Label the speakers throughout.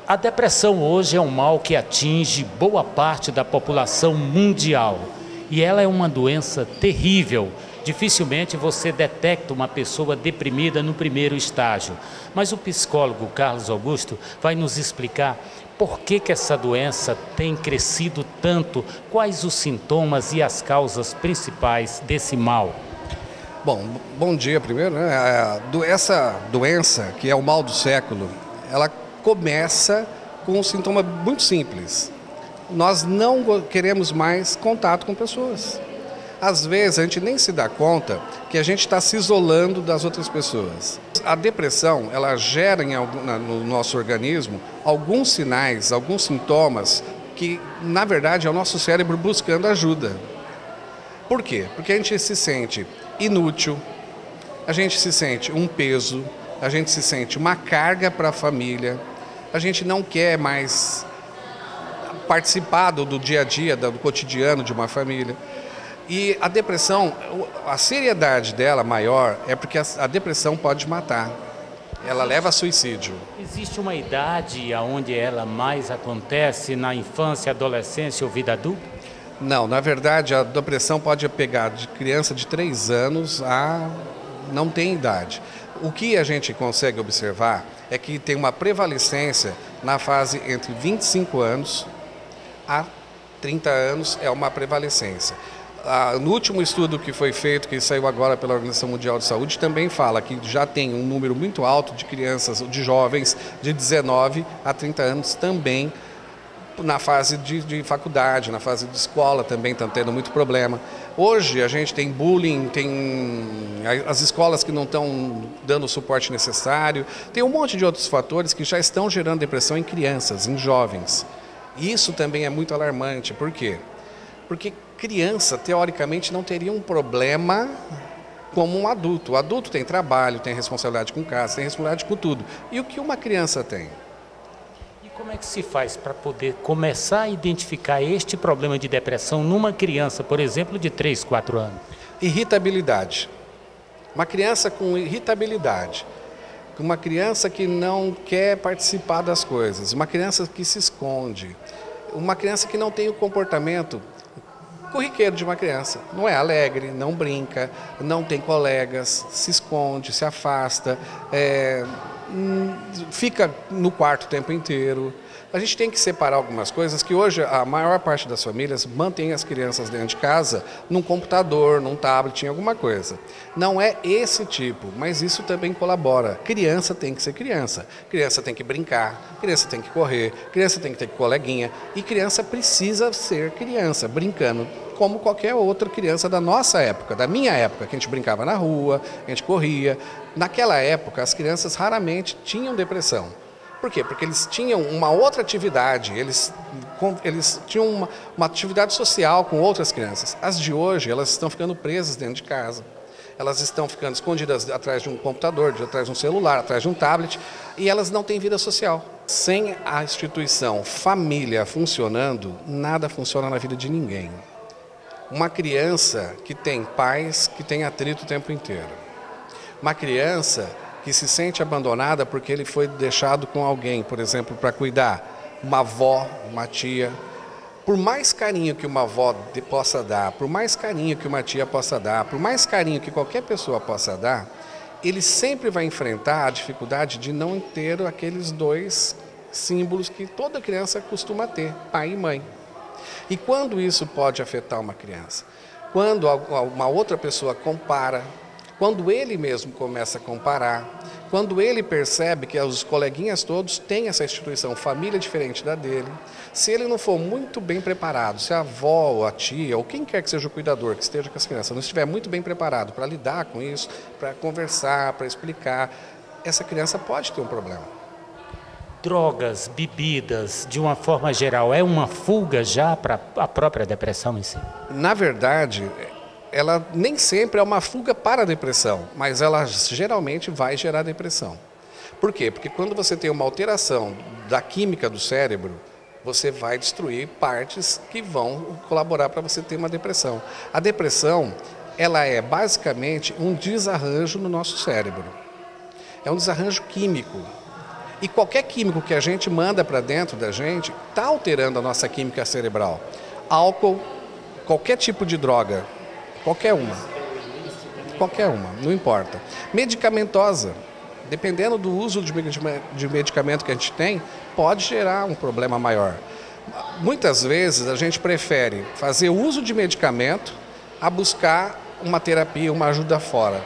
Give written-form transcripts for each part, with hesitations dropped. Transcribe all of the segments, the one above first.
Speaker 1: A depressão hoje é um mal que atinge boa parte da população mundial e ela é uma doença terrível. Dificilmente você detecta uma pessoa deprimida no primeiro estágio, mas o psicólogo Carlos Augusto vai nos explicar por que essa doença tem crescido tanto, quais os sintomas e as causas principais desse mal.
Speaker 2: Bom dia primeiro, né? Essa doença, que é o mal do século, ela começa com um sintoma muito simples. Nós não queremos mais contato com pessoas. Às vezes a gente nem se dá conta que a gente está se isolando das outras pessoas. A depressão, ela gera no nosso organismo alguns sinais, alguns sintomas que, na verdade, é o nosso cérebro buscando ajuda. Por quê? Porque a gente se sente inútil, a gente se sente um peso, a gente se sente uma carga para a família, a gente não quer mais participar do dia a dia, do cotidiano de uma família. E a depressão, a seriedade dela maior é porque a depressão pode matar. Ela leva a suicídio.
Speaker 1: Existe uma idade onde ela mais acontece, na infância, adolescência ou vida adulta?
Speaker 2: Não, na verdade a depressão pode pegar de criança de 3 anos a não tem idade. O que a gente consegue observar é que tem uma prevalecência na fase entre 25 anos a 30 anos, é uma prevalecência. No último estudo que foi feito, que saiu agora pela Organização Mundial de Saúde, também fala que já tem um número muito alto de crianças, de jovens de 19 a 30 anos também na fase de faculdade, na fase de escola também estão tendo muito problema. Hoje a gente tem bullying, tem as escolas que não estão dando o suporte necessário, tem um monte de outros fatores que já estão gerando depressão em crianças, em jovens. Isso também é muito alarmante. Por quê? Porque criança, teoricamente, não teria um problema como um adulto. O adulto tem trabalho, tem responsabilidade com casa, tem responsabilidade com tudo. E o que uma criança tem?
Speaker 1: Como é que se faz para poder começar a identificar este problema de depressão numa criança, por exemplo, de 3, 4 anos?
Speaker 2: Irritabilidade. Uma criança com irritabilidade. Uma criança que não quer participar das coisas. Uma criança que se esconde. Uma criança que não tem o comportamento corriqueiro de uma criança. Não é alegre, não brinca, não tem colegas, se esconde, se afasta, fica no quarto o tempo inteiro. A gente tem que separar algumas coisas que hoje a maior parte das famílias mantém as crianças dentro de casa num computador, num tablet, em alguma coisa. Não é esse tipo, mas isso também colabora. Criança tem que ser criança. Criança tem que brincar, criança tem que correr, criança tem que ter coleguinha e criança precisa ser criança, brincando como qualquer outra criança da nossa época, da minha época, que a gente brincava na rua, a gente corria. Naquela época, as crianças raramente tinham depressão. Por quê? Porque eles tinham uma outra atividade, eles tinham uma atividade social com outras crianças. As de hoje, elas estão ficando presas dentro de casa. Elas estão ficando escondidas atrás de um computador, atrás de um celular, atrás de um tablet, e elas não têm vida social. Sem a instituição família funcionando, nada funciona na vida de ninguém. Uma criança que tem pais que tem atrito o tempo inteiro. Uma criança que se sente abandonada porque ele foi deixado com alguém, por exemplo, para cuidar, uma avó, uma tia. Por mais carinho que uma avó possa dar, por mais carinho que uma tia possa dar, por mais carinho que qualquer pessoa possa dar, ele sempre vai enfrentar a dificuldade de não ter aqueles dois símbolos que toda criança costuma ter, pai e mãe. E quando isso pode afetar uma criança? Quando uma outra pessoa compara, quando ele mesmo começa a comparar, quando ele percebe que os coleguinhas todos têm essa instituição, família diferente da dele, se ele não for muito bem preparado, se a avó, ou a tia, ou quem quer que seja o cuidador que esteja com as crianças, não estiver muito bem preparado para lidar com isso, para conversar, para explicar, essa criança pode ter um problema.
Speaker 1: Drogas, bebidas, de uma forma geral, é uma fuga já para a própria depressão em si?
Speaker 2: Na verdade, ela nem sempre é uma fuga para a depressão, mas ela geralmente vai gerar depressão. Por quê? Porque quando você tem uma alteração da química do cérebro, você vai destruir partes que vão colaborar para você ter uma depressão. A depressão, ela é basicamente um desarranjo no nosso cérebro. É um desarranjo químico. E qualquer químico que a gente manda para dentro da gente está alterando a nossa química cerebral. Álcool, qualquer tipo de droga, qualquer uma, não importa. Medicamentosa, dependendo do uso de medicamento que a gente tem, pode gerar um problema maior. Muitas vezes a gente prefere fazer uso de medicamento a buscar uma terapia, uma ajuda fora.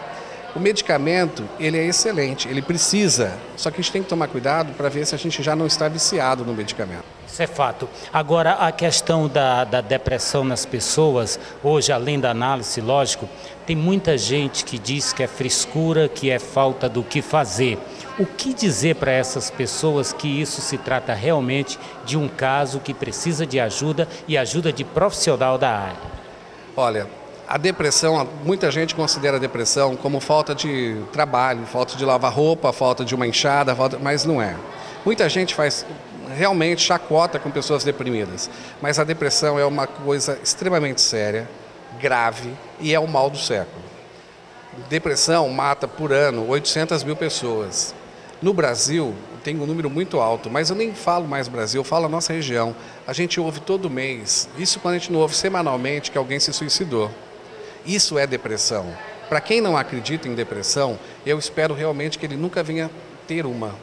Speaker 2: O medicamento, ele é excelente, ele precisa, só que a gente tem que tomar cuidado para ver se a gente já não está viciado no medicamento.
Speaker 1: Isso é fato. Agora, a questão da depressão nas pessoas, hoje, além da análise, lógico, tem muita gente que diz que é frescura, que é falta do que fazer. O que dizer para essas pessoas que isso se trata realmente de um caso que precisa de ajuda e ajuda de profissional da área?
Speaker 2: Olha, a depressão, muita gente considera a depressão como falta de trabalho, falta de lavar roupa, falta de uma enxada, mas não é. Muita gente faz realmente chacota com pessoas deprimidas, mas a depressão é uma coisa extremamente séria, grave e é o mal do século. Depressão mata por ano 800 mil pessoas. No Brasil tem um número muito alto, mas eu nem falo mais Brasil, eu falo a nossa região. A gente ouve todo mês, isso quando a gente não ouve semanalmente, que alguém se suicidou. Isso é depressão. Para quem não acredita em depressão, eu espero realmente que ele nunca venha ter uma.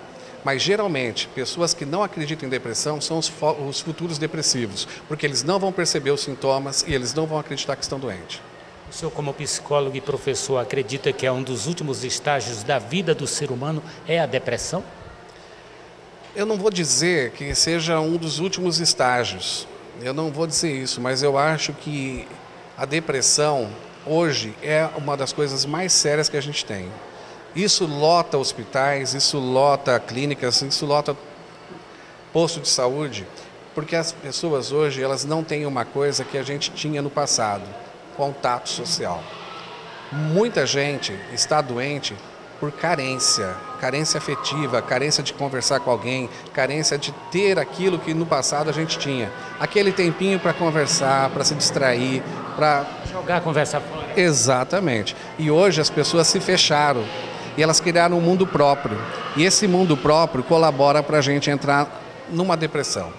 Speaker 2: Mas geralmente, pessoas que não acreditam em depressão são os futuros depressivos, porque eles não vão perceber os sintomas e eles não vão acreditar que estão doentes.
Speaker 1: O senhor, como psicólogo e professor, acredita que é um dos últimos estágios da vida do ser humano é a depressão?
Speaker 2: Eu não vou dizer que seja um dos últimos estágios. Eu não vou dizer isso, mas eu acho que a depressão hoje é uma das coisas mais sérias que a gente tem. Isso lota hospitais, isso lota clínicas, isso lota posto de saúde, porque as pessoas hoje elas não têm uma coisa que a gente tinha no passado, contato social. Muita gente está doente por carência afetiva, carência de conversar com alguém, carência de ter aquilo que no passado a gente tinha. Aquele tempinho para conversar, para se distrair, para
Speaker 1: jogar a conversa fora.
Speaker 2: Exatamente. E hoje as pessoas se fecharam e elas criaram um mundo próprio. E esse mundo próprio colabora para a gente entrar numa depressão.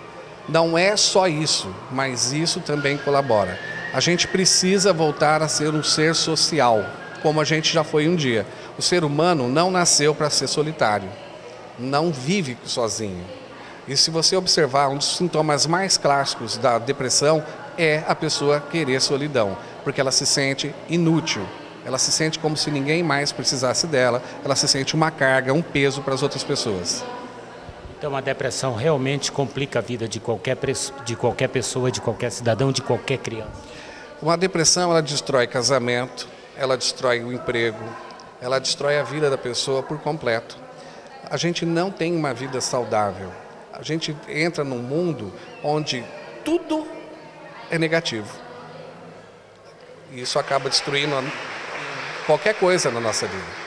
Speaker 2: Não é só isso, mas isso também colabora. A gente precisa voltar a ser um ser social, como a gente já foi um dia. O ser humano não nasceu para ser solitário, não vive sozinho. E se você observar, um dos sintomas mais clássicos da depressão é a pessoa querer solidão, porque ela se sente inútil, ela se sente como se ninguém mais precisasse dela, ela se sente uma carga, um peso para as outras pessoas.
Speaker 1: Então a depressão realmente complica a vida de qualquer pessoa, de qualquer cidadão, de qualquer criança.
Speaker 2: Uma depressão, ela destrói casamento, ela destrói o emprego, ela destrói a vida da pessoa por completo. A gente não tem uma vida saudável. A gente entra num mundo onde tudo é negativo. E isso acaba destruindo qualquer coisa na nossa vida.